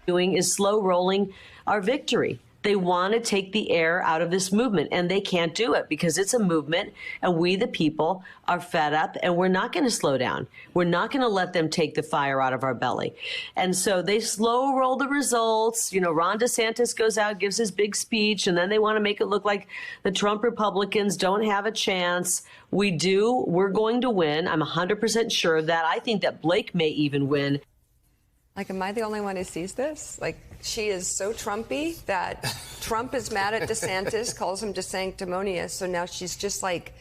doing is slow rolling our victory. They want to take the air out of this movement, and they can't do it because it's a movement, and we, the people, are fed up, and we're not going to slow down. We're not going to let them take the fire out of our belly. And so they slow roll the results. You know, Ron DeSantis goes out, gives his big speech, and then they want to make it look like the Trump Republicans don't have a chance. We do. We're going to win. I'm 100% sure of that. I think that Blake may even win. Like, am I the only one who sees this? Like, she is so Trumpy that Trump is mad at DeSantis, calls him sanctimonious. So now she's just like,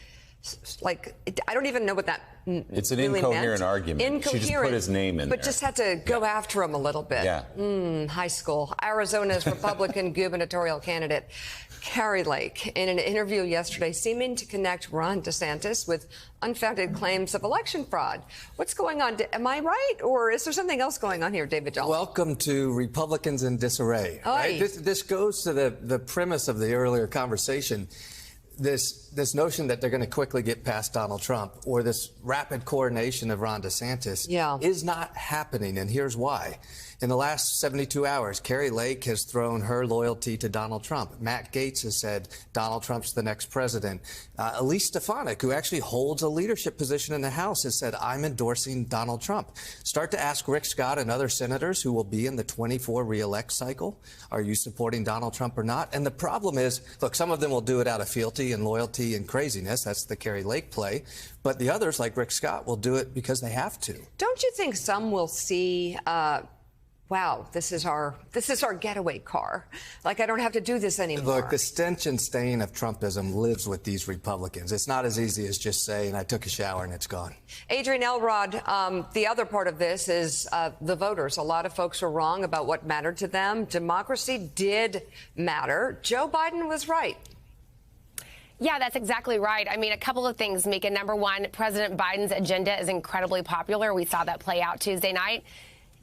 I don't even know what that it's an really incoherent meant. argument. She just put his name in but there. just had to go after him a little bit. Yeah. High school. Arizona's Republican gubernatorial candidate, Kari Lake, in an interview yesterday, seeming to connect Ron DeSantis with unfounded claims of election fraud. What's going on? Am I right? Or is there something else going on here, David Dahl? Welcome to Republicans in Disarray. Right? This goes to the premise of the earlier conversation. This notion that they're going to quickly get past Donald Trump, or this rapid coronation of Ron DeSantis, is not happening, and here's why. In the last 72 hours, Kari Lake has thrown her loyalty to Donald Trump. Matt Gaetz has said Donald Trump's the next president. Elise Stefanik, who actually holds a leadership position in the House, has said, I'm endorsing Donald Trump. Start to ask Rick Scott and other senators who will be in the 24 re-elect cycle, are you supporting Donald Trump or not? And the problem is, look, some of them will do it out of fealty and loyalty and craziness. That's the Kari Lake play. But the others, like Rick Scott, will do it because they have to. Don't you think some will see wow, this is our getaway car. Like, I don't have to do this anymore. Look, the stench and stain of Trumpism lives with these Republicans. It's not as easy as just saying, I took a shower and it's gone. Adrian Elrod, the other part of this is the voters. A lot of folks were wrong about what mattered to them. Democracy did matter. Joe Biden was right. Yeah, that's exactly right. I mean, a couple of things, Mika. Number one, President Biden's agenda is incredibly popular. We saw that play out Tuesday night.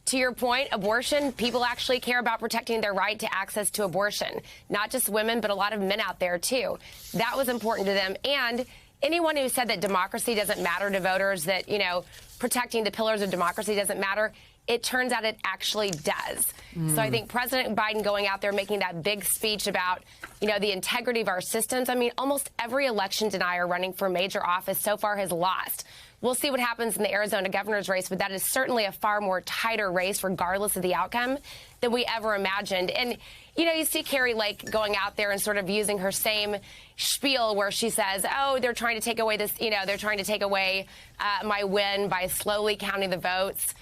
To your point, abortion, people actually care about protecting their right to access to abortion. Not just women, but a lot of men out there, too. That was important to them. And anyone who said that democracy doesn't matter to voters, that, you know, protecting the pillars of democracy doesn't matter, it turns out it actually does. So I think President Biden going out there making that big speech about, you know, the integrity of our systems. I mean, almost every election denier running for major office so far has lost. We'll see what happens in the Arizona governor's race, but that is certainly a far more tighter race, regardless of the outcome, than we ever imagined. And, you know, you see Kari Lake going out there and sort of using her same spiel where she says, oh, they're trying to take away this, you know, they're trying to take away my win by slowly counting the votes.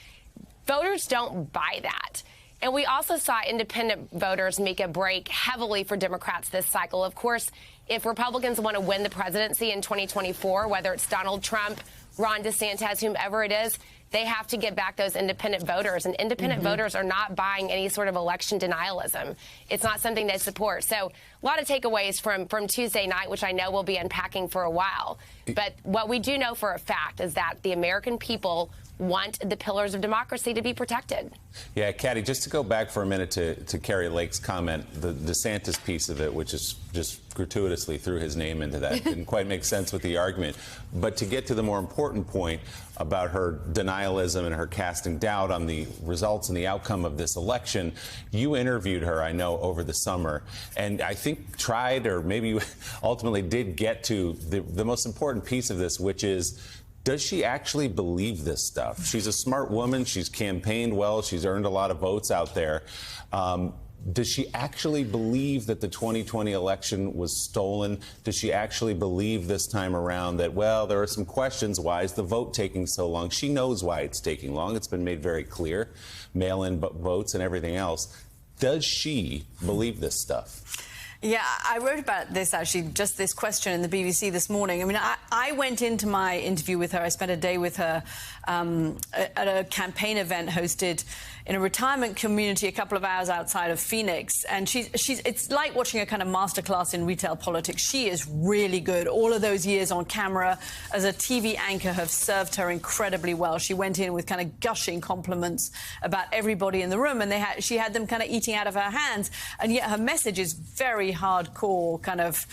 Voters don't buy that. And we also saw independent voters, Mika, break heavily for Democrats this cycle. Of course, if Republicans want to win the presidency in 2024, whether it's Donald Trump, Ron DeSantis, whomever it is, they have to get back those independent voters. And independent voters are not buying any sort of election denialism. It's not something they support. So a lot of takeaways from Tuesday night, which I know we'll be unpacking for a while. But what we do know for a fact is that the American people want the pillars of democracy to be protected. Yeah, Katty, just to go back for a minute to Kari Lake's comment, the DeSantis piece of it, which is just gratuitously threw his name into that, didn't quite make sense with the argument. But to get to the more important point about her denialism and her casting doubt on the results and the outcome of this election, you interviewed her, I know, over the summer, and I think tried, or maybe you ultimately did get to the most important piece of this, which is, does she actually believe this stuff? She's a smart woman. She's campaigned well. She's earned a lot of votes out there. Does she actually believe that the 2020 election was stolen? Does she actually believe this time around that, well, there are some questions. Why is the vote taking so long? She knows why it's taking long. It's been made very clear. Mail-in votes and everything else. Does she believe this stuff? Yeah, I wrote about this, actually, just this question in the BBC this morning. I mean, I went into my interview with her. I spent a day with her at a campaign event hosted in a retirement community a couple of hours outside of Phoenix. And it's like watching a kind of masterclass in retail politics. She is really good. All of those years on camera as a TV anchor have served her incredibly well. She went in with kind of gushing compliments about everybody in the room, and she had them kind of eating out of her hands. And yet her message is very hardcore, kind of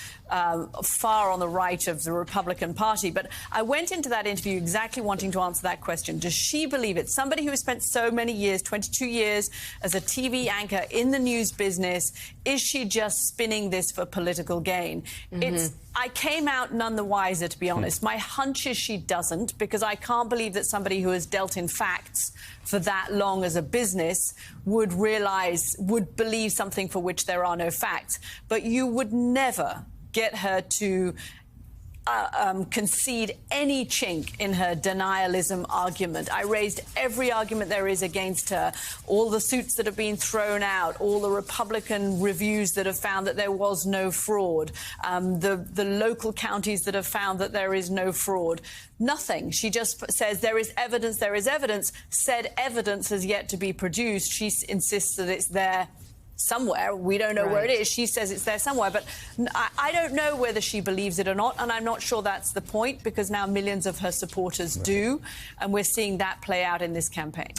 far on the right of the Republican Party. But I went into that interview exactly wanting to answer that question. Does she believe it? Somebody who has spent so many years, 20 22 years as a TV anchor in the news business. Is she just spinning this for political gain? I came out none the wiser, to be honest. My hunch is she doesn't, because I can't believe that somebody who has dealt in facts for that long as a business would believe something for which there are no facts. But you would never get her to concede any chink in her denialism argument. I raised every argument there is against her, all the suits that have been thrown out, all the Republican reviews that have found that there was no fraud, the local counties that have found that there is no fraud. Nothing. She just says there is evidence, there is evidence. Said evidence has yet to be produced. She insists that it's there somewhere. We don't know where it is. She says it's there somewhere, but I don't know whether she believes it or not, and I'm not sure that's the point, because now millions of her supporters do, and we're seeing that play out in this campaign.